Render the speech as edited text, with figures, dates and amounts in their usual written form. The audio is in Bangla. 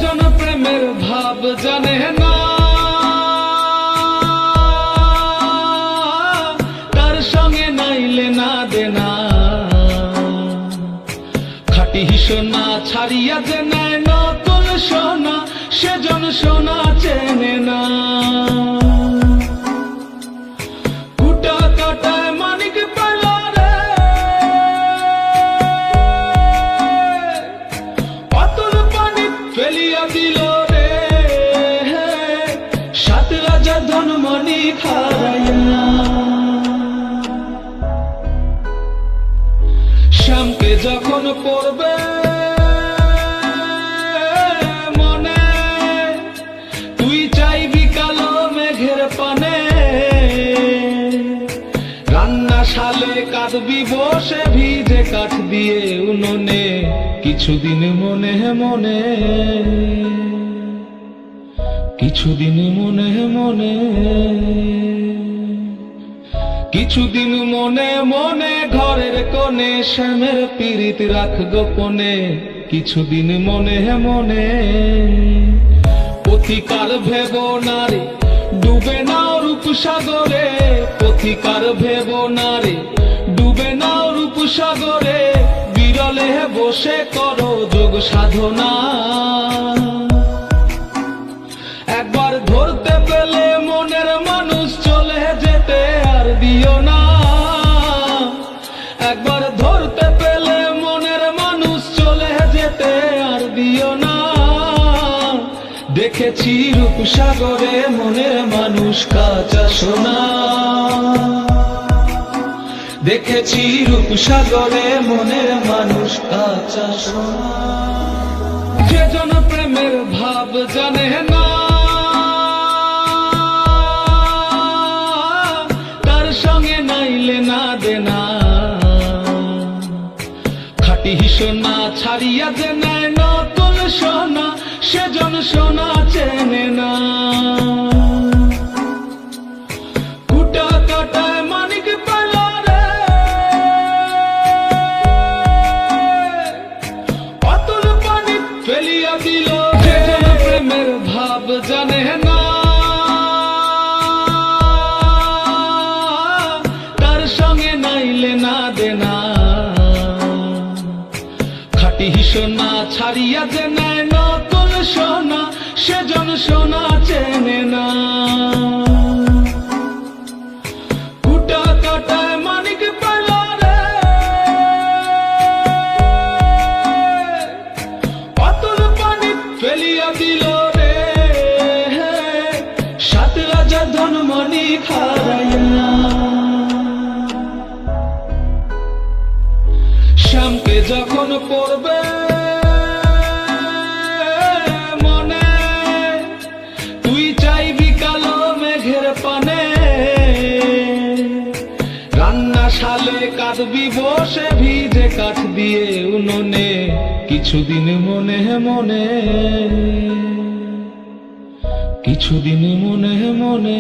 জন প্রেমের ভাব জানে না, তার সঙ্গে নাইলে না দেনা। খাঁটি সোনা ছাড়িয়া যে নেয় নতুন সোনা, সেজন সোনা চেনে না। কুটা কাটায় মানিক পেল রে, অতুল পানি ফেলিয়া দিল রে। সাত রাজা ধনমণি খারাইয়া, শ্যামকে যখন পড়বে মনে, তুই চাইবি কালো মেঘের পানে। রান্না শালে কাঁদবি বসে ভিজে কাঠ দিয়ে উনুনে, কিছুদিন মনে মনে, কিছুদিন মনে মনে, কিছুদিন মনে মনে ঘরের কোণে শ্যামের পীড়িত রাখ গোপনে। কিছুদিন মনে মনে, পথিকার ভেব নারে ডুবে নাও রূপসাগরে। পথিকার ভেব নারে ডুবে নাও রূপসাগরে। বিরলে বসে করো যোগ সাধনা, একবার ধরতে পেলে মনের মানুষ চলে যেতে আর দিও না। একবার ধরতে পেলে মনের মানুষ চলে যেতে আর দিও না। দেখেছি রূপসাগরে মনের মানুষ কাঁচা সোনা, দেখেছি রূপসাগরে মনের মানুষ কাঁচা সোনা। যে জন প্রেমের ভাব জানে না, তার সঙ্গে নাইলে না দেনা। খাঁটি সোনা ছাড়িয়া যে নেয় নতুন সোনা, সেজন সোনা চেনে না। কুটা কাটায় মানিক পেল রে, অতুল পানি ফেলিয়া দিল। যে জন প্রেমের ভাব জানে না, তার সঙ্গে নাইলে না দেনা। খাঁটি সোনা ছাড়িয়া যে নেয় নতুন সোনা, সেজন সোনা চেনে না। কুটা কাটায় মানিক পেল রে, অতুল পানি ফেলিয়া দিল রে। সাত রাজা ধনমণি খারাইয়া, শ্যামকে যখন পড়বে মনে, তুই চাইবি কালো মেঘের পানে। রান্না শালে কাঁদবি বসে ভিজে কাঠ দিয়ে উনুনে, কিছুদিন মনে মনে, কিছুদিন মনে মনে।